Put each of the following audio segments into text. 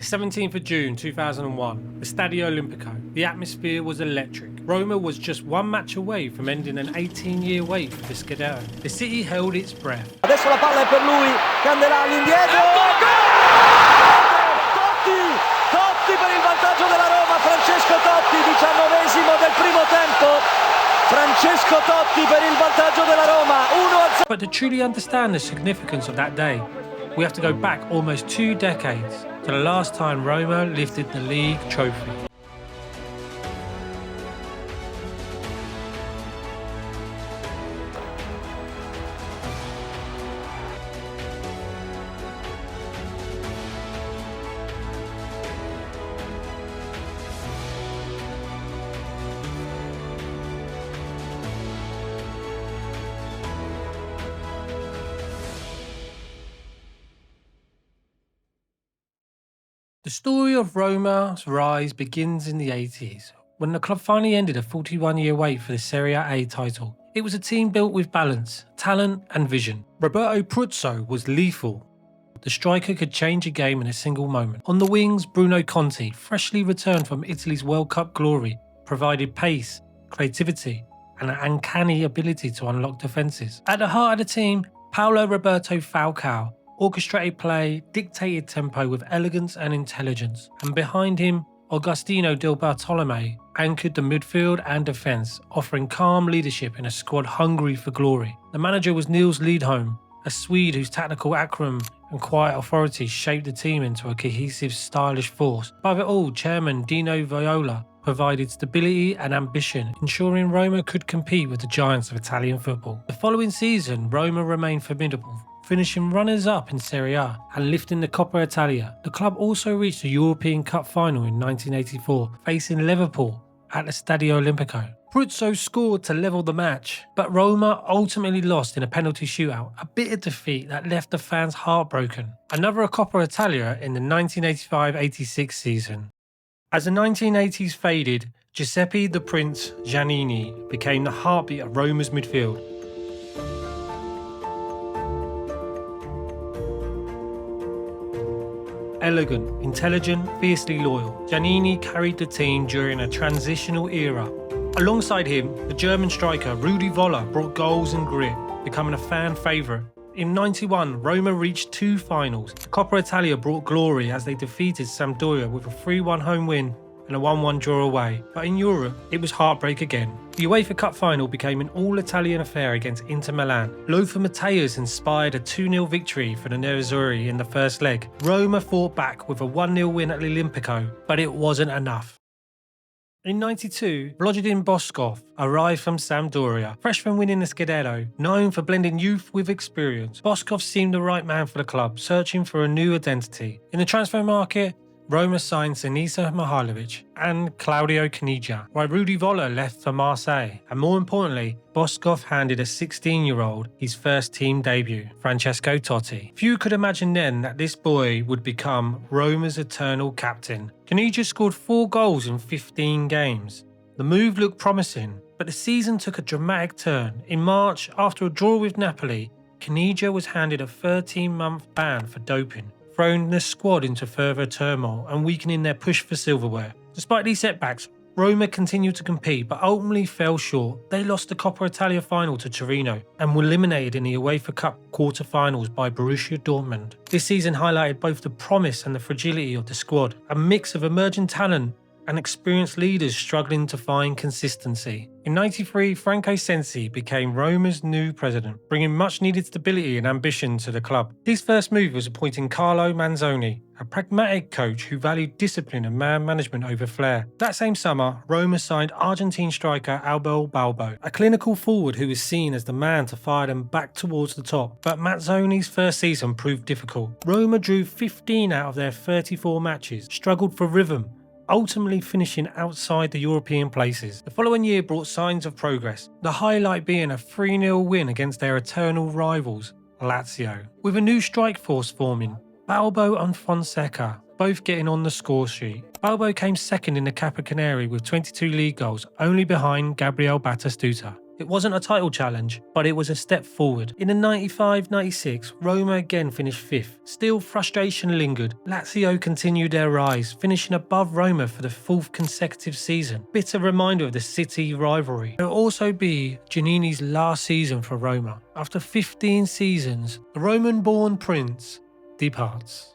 17th of June 2001, the Stadio Olimpico. The atmosphere was electric. Roma was just one match away from ending an 18-year wait for the Scudetto. The city held its breath. Adesso la palla è per lui, Candelà all'indietro. Totti per il vantaggio della Roma, Francesco Totti, 19esimo del primo tempo. Francesco Totti per il vantaggio della Roma, 1-0. But to truly understand the significance of that day, we have to go back almost 2 decades to the last time Roma lifted the league trophy. The story of Roma's rise begins in the 80s, when the club finally ended a 41-year wait for the Serie A title. It was a team built with balance, talent and vision. Roberto Pruzzo was lethal. The striker could change a game in a single moment. On the wings, Bruno Conti, freshly returned from Italy's World Cup glory, provided pace, creativity and an uncanny ability to unlock defences. At the heart of the team, Paolo Roberto Falcao orchestrated play, dictated tempo with elegance and intelligence, and behind him, Agostino Del Bartolome anchored the midfield and defence, offering calm leadership in a squad hungry for glory. The manager was Nils Lidholm, a Swede whose tactical acumen and quiet authority shaped the team into a cohesive, stylish force. Above it all, chairman Dino Viola provided stability and ambition, ensuring Roma could compete with the giants of Italian football. The following season, Roma remained formidable, finishing runners-up in Serie A and lifting the Coppa Italia. The club also reached the European Cup final in 1984, facing Liverpool at the Stadio Olimpico. Pruzzo scored to level the match, but Roma ultimately lost in a penalty shootout, a bitter defeat that left the fans heartbroken. Another Coppa Italia in the 1985-86 season. As the 1980s faded, Giuseppe the Prince Giannini became the heartbeat of Roma's midfield. Elegant, intelligent, fiercely loyal, Giannini carried the team during a transitional era. Alongside him, the German striker Rudi Völler brought goals and grit, becoming a fan favourite. In '91, Roma reached 2 finals. The Coppa Italia brought glory as they defeated Sampdoria with a 3-1 home win and a 1-1 draw away. But in Europe, it was heartbreak again. The UEFA Cup final became an all-Italian affair against Inter Milan. Lothar Matthäus inspired a 2-0 victory for the Nerazzurri in the first leg. Roma fought back with a 1-0 win at the Olimpico, but it wasn't enough. In '92, Vladimir Boskov arrived from Sampdoria, fresh from winning the Scudetto. Known for blending youth with experience, Boskov seemed the right man for the club, searching for a new identity. In the transfer market, Roma signed Sinisa Mihajlovic and Claudio Caniggia, while Rudi Völler left for Marseille. And more importantly, Boskov handed a 16-year-old his first team debut, Francesco Totti. Few could imagine then that this boy would become Roma's eternal captain. Caniggia scored 4 goals in 15 games. The move looked promising, but the season took a dramatic turn. In March, after a draw with Napoli, Caniggia was handed a 13-month ban for doping, throwing the squad into further turmoil and weakening their push for silverware. Despite these setbacks, Roma continued to compete but ultimately fell short. They lost the Coppa Italia final to Torino and were eliminated in the UEFA Cup quarter-finals by Borussia Dortmund. This season highlighted both the promise and the fragility of the squad, a mix of emerging talent and experienced leaders struggling to find consistency. In '93, Franco Sensi became Roma's new president, bringing much-needed stability and ambition to the club. His first move was appointing Carlo Manzoni, a pragmatic coach who valued discipline and man management over flair. That same summer, Roma signed Argentine striker Abel Balbo, a clinical forward who was seen as the man to fire them back towards the top. But Mazzoni's first season proved difficult. Roma drew 15 out of their 34 matches, struggled for rhythm, ultimately finishing outside the European places. The following year brought signs of progress, the highlight being a 3-0 win against their eternal rivals, Lazio. With a new strike force forming, Balbo and Fonseca both getting on the score sheet. Balbo came second in the Capo Canary with 22 league goals, only behind Gabriel Batistuta. It wasn't a title challenge, but it was a step forward. In the 95-96, Roma again finished 5th. Still, frustration lingered. Lazio continued their rise, finishing above Roma for the 4th consecutive season. Bitter reminder of the city rivalry. It will also be Giannini's last season for Roma. After 15 seasons, the Roman-born prince departs.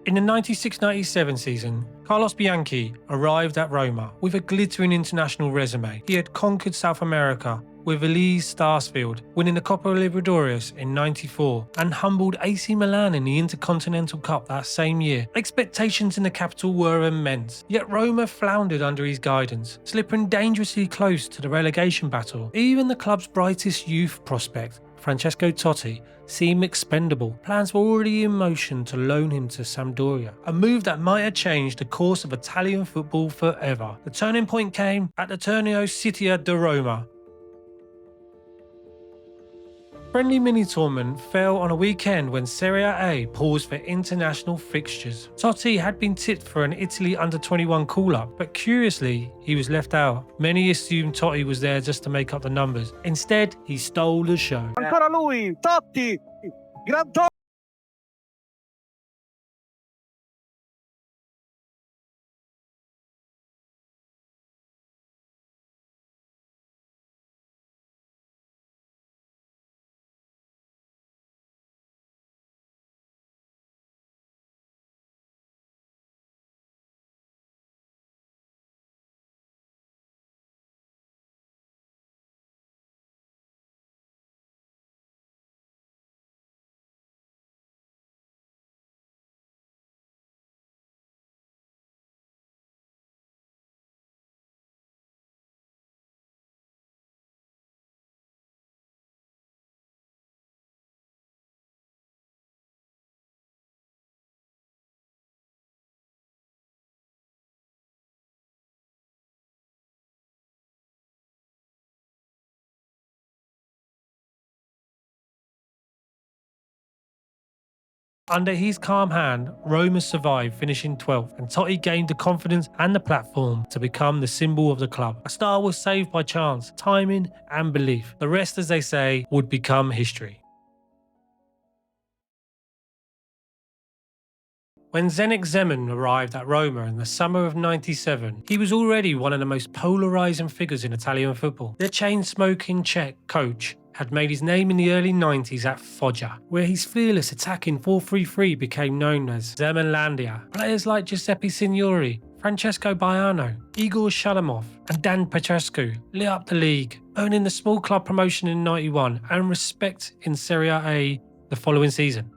In the 96-97 season, Carlos Bianchi arrived at Roma with a glittering international resume. He had conquered South America with Elise Starsfield, winning the Copa Libertadores in '94, and humbled AC Milan in the Intercontinental Cup that same year. Expectations in the capital were immense, yet Roma floundered under his guidance, slipping dangerously close to the relegation battle. Even the club's brightest youth prospect, Francesco Totti, seemed expendable. Plans were already in motion to loan him to Sampdoria, a move that might have changed the course of Italian football forever. The turning point came at the Torneo Città di Roma. Friendly mini-tournament fell on a weekend when Serie A paused for international fixtures. Totti had been tipped for an Italy under-21 call-up, but curiously, he was left out. Many assumed Totti was there just to make up the numbers. Instead, he stole the show. Ancora lui, Totti, gran Totti. Under his calm hand, Roma survived, finishing 12th, and Totti gained the confidence and the platform to become the symbol of the club. A star was saved by chance, timing, and belief. The rest, as they say, would become history. When Zdeněk Zeman arrived at Roma in the summer of '97, he was already one of the most polarising figures in Italian football. The chain-smoking Czech coach had made his name in the early 90s at Foggia, where his fearless attacking 4-3-3 became known as Zeman Landia. Players like Giuseppe Signori, Francesco Baiano, Igor Shalamov, and Dan Petrescu lit up the league, earning the small club promotion in '91 and respect in Serie A the following season.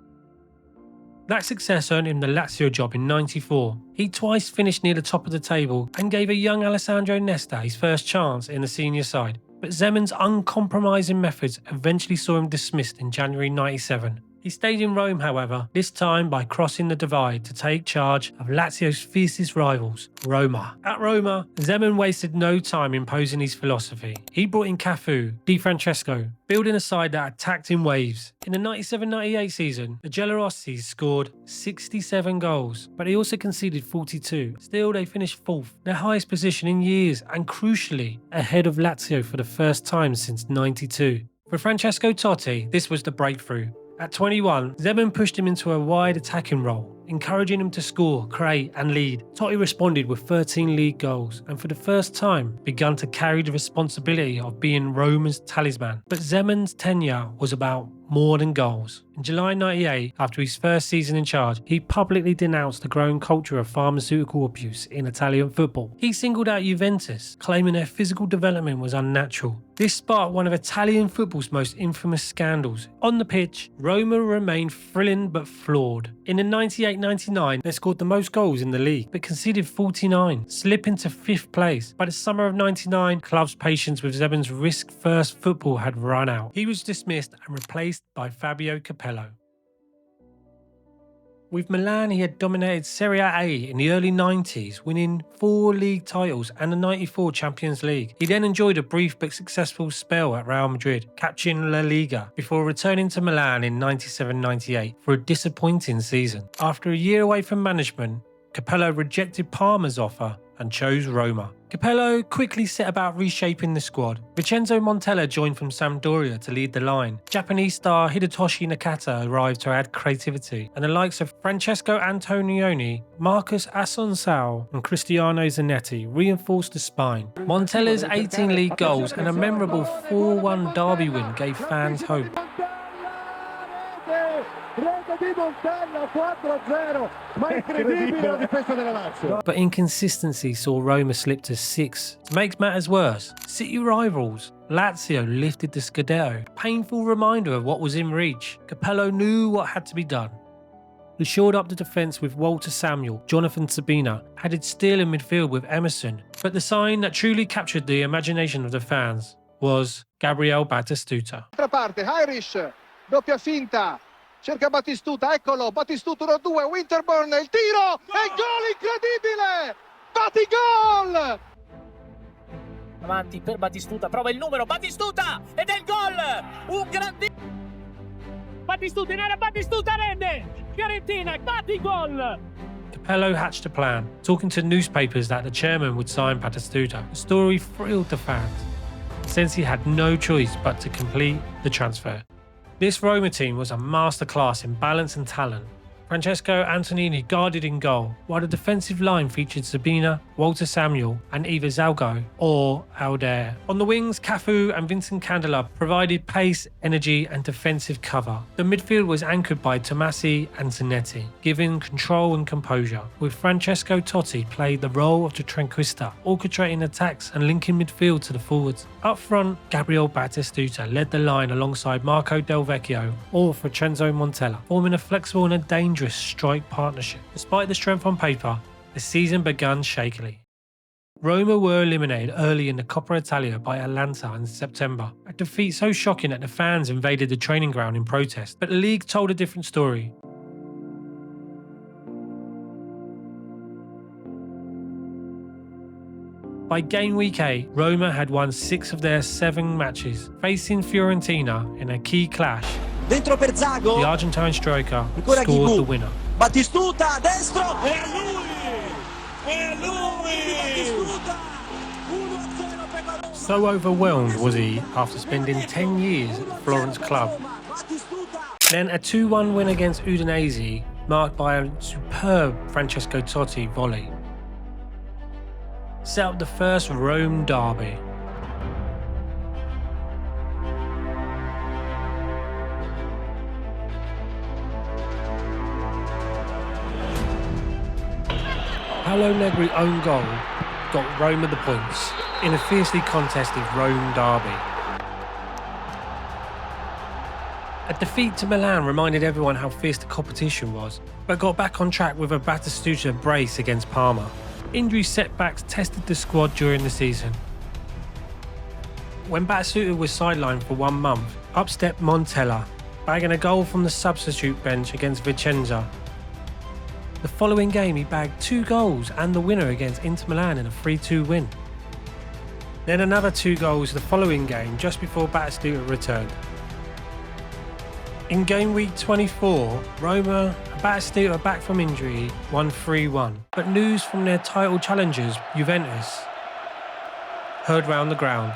That success earned him the Lazio job in '94. He twice finished near the top of the table and gave a young Alessandro Nesta his first chance in the senior side, but Zeman's uncompromising methods eventually saw him dismissed in January '97. He stayed in Rome, however, this time by crossing the divide to take charge of Lazio's fiercest rivals, Roma. At Roma, Zeman wasted no time imposing his philosophy. He brought in Cafu, Di Francesco, building a side that attacked in waves. In the 97-98 season, the Giallorossi scored 67 goals, but they also conceded 42. Still, they finished 4th, their highest position in years, and crucially, ahead of Lazio for the first time since '92. For Francesco Totti, this was the breakthrough. At 21, Zeman pushed him into a wide attacking role, encouraging him to score, create and lead. Totti responded with 13 league goals and for the first time begun to carry the responsibility of being Roma's talisman. But Zeman's tenure was about more than goals. In July '98, after his first season in charge, he publicly denounced the growing culture of pharmaceutical abuse in Italian football. He singled out Juventus, claiming their physical development was unnatural. This sparked one of Italian football's most infamous scandals. On the pitch, Roma remained thrilling but flawed. In the 98-99, they scored the most goals in the league, but conceded 49, slipping to 5th place. By the summer of '99, club's patience with Zeman's risk-first football had run out. He was dismissed and replaced by Fabio Capello. With Milan, he had dominated Serie A in the early 90s, winning 4 league titles and the '94 Champions League. He then enjoyed a brief but successful spell at Real Madrid, capturing La Liga, before returning to Milan in '97-98 for a disappointing season. After a year away from management, Capello rejected Parma's offer and chose Roma. Capello quickly set about reshaping the squad. Vincenzo Montella joined from Sampdoria to lead the line. Japanese star Hidetoshi Nakata arrived to add creativity, and the likes of Francesco Antonioni, Marcus Assunção and Cristiano Zanetti reinforced the spine. Montella's 18 league goals and a memorable 4-1 derby win gave fans hope. But inconsistency saw Roma slip to 6th. To make matters worse, City rivals Lazio lifted the Scudetto, a painful reminder of what was in reach. Capello knew what had to be done. He shored up the defence with Walter Samuel, Jonathan Sabina, added steel in midfield with Emerson, but the sign that truly captured the imagination of the fans was Gabriel Batistuta. Irish, doppia finta. Cerca Batistuta, eccolo, Batistuta 1-2, Winterburn, il tiro e il gol incredibile! Batigol! Avanti per Batistuta, prova il numero, Batistuta ed è il gol! Un grande... Batistuta in area, Batistuta rende! Fiorentina, Batigol! Capello hatched a plan, talking to newspapers that the chairman would sign Batistuta. The story thrilled the fans. Sensi had no choice but to complete the transfer. This Roma team was a masterclass in balance and talent. Francesco Antonini guarded in goal, while the defensive line featured Sabina, Walter Samuel and either Zalgo or Alder. On the wings, Cafu and Vincent Candela provided pace, energy and defensive cover. The midfield was anchored by Tomasi and Zanetti, giving control and composure, with Francesco Totti played the role of the tranquista, orchestrating attacks and linking midfield to the forwards. Up front, Gabriel Batistuta led the line alongside Marco Del Vecchio or Vincenzo Montella, forming a flexible and a dangerous strike partnership. Despite the strength on paper, the season began shakily. Roma were eliminated early in the Coppa Italia by Atalanta in September, a defeat so shocking that the fans invaded the training ground in protest, but the league told a different story. By game week 8, Roma had won 6 of their 7 matches, facing Fiorentina in a key clash. Dentro per Zago. The Argentine striker Ancora scored Ghibu. the winner. Batistuta, destro. E lui! Batistuta! 1-0 per la Roma. So overwhelmed was he after spending 10 years at the Florence club. Batistuta! Then a 2-1 win against Udinese, marked by a superb Francesco Totti volley, set up the first Rome derby. Paolo Negri's own goal got Roma the points in a fiercely contested Rome derby. A defeat to Milan reminded everyone how fierce the competition was, but got back on track with a Batistuta brace against Parma. Injury setbacks tested the squad during the season. When Batistuta was sidelined for 1 month, up stepped Montella, bagging a goal from the substitute bench against Vincenzo. The following game he bagged 2 goals and the winner against Inter Milan in a 3-2 win. Then another 2 goals the following game just before Batistuta returned. In game week 24, Roma, Batistuta back from injury, won 3-1. But news from their title challengers, Juventus, heard round the ground.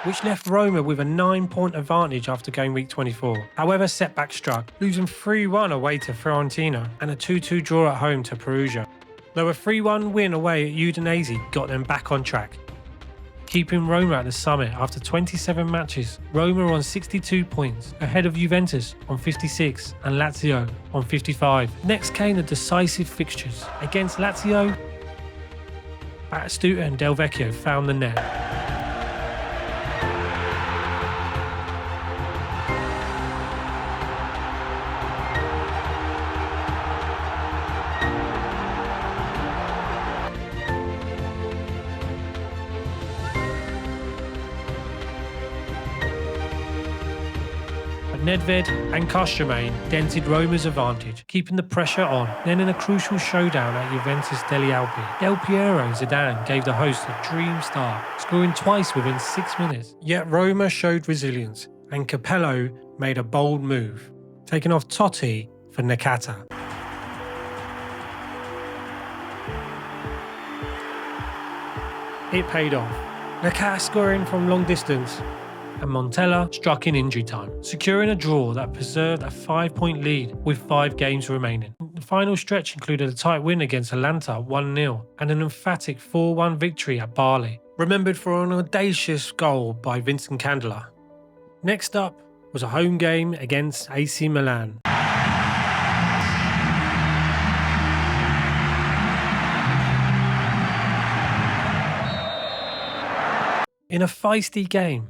Which left Roma with a 9-point advantage after game week 24. However, setback struck, losing 3-1 away to Fiorentina and a 2-2 draw at home to Perugia. Though a 3-1 win away at Udinese got them back on track, keeping Roma at the summit after 27 matches. Roma on 62 points, ahead of Juventus on 56 and Lazio on 55. Next came the decisive fixtures. Against Lazio, Batistuta and Del Vecchio found the net. Nedved and Kostromane dented Roma's advantage, keeping the pressure on. Then in a crucial showdown at Juventus degli Alpi, Del Piero and Zidane gave the hosts a dream start, scoring twice within 6 minutes. Yet Roma showed resilience, and Capello made a bold move, taking off Totti for for Nakata. It paid off. Nakata scoring from long distance, and Montella struck in injury time, securing a draw that preserved a 5-point lead with 5 games remaining. The final stretch included a tight win against Atalanta 1-0 and an emphatic 4-1 victory at Bari, remembered for an audacious goal by Vincenzo. Next up was a home game against AC Milan. In a feisty game,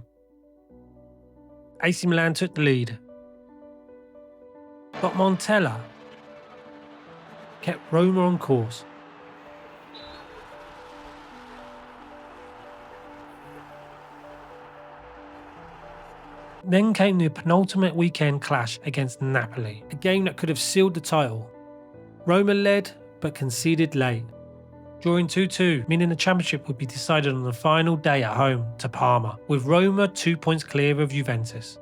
AC Milan took the lead, but Montella kept Roma on course. Then came the penultimate weekend clash against Napoli, a game that could have sealed the title. Roma led but conceded late, drawing 2-2, meaning the championship would be decided on the final day at home to Parma, with Roma 2 points clear of Juventus.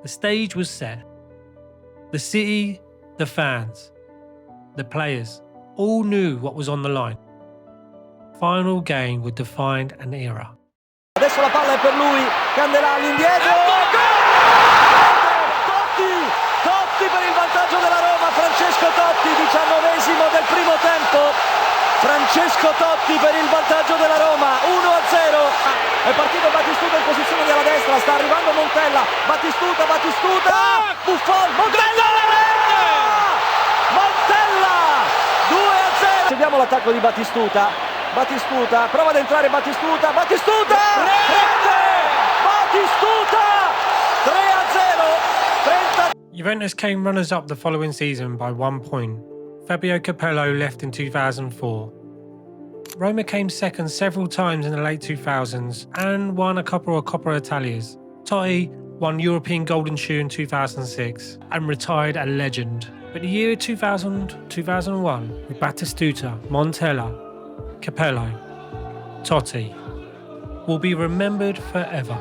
The stage was set. The city, the fans, the players, all knew what was on the line. Final game would define an era. Adesso la palla è per lui, Candelà all'indietro. Totti per il vantaggio della Roma, Francesco Totti, 19esimo del primo tempo. Francesco Totti per il vantaggio della Roma, 1-0. È partito Batistuta in posizione della destra, sta arrivando Montella. Batistuta, Buffon, Montella! Montella! 2-0. Seguiamo l'attacco di Batistuta, prova ad entrare Batistuta! Rete! Batistuta! 3-0. Juventus came runners-up the following season by 1 point. Fabio Capello left in 2004. Roma came second several times in the late 2000s and won a couple of Coppa Italias. Totti won European Golden Shoe in 2006 and retired a legend. But the year 2000-2001, with Batistuta, Montella, Capello, Totti, will be remembered forever.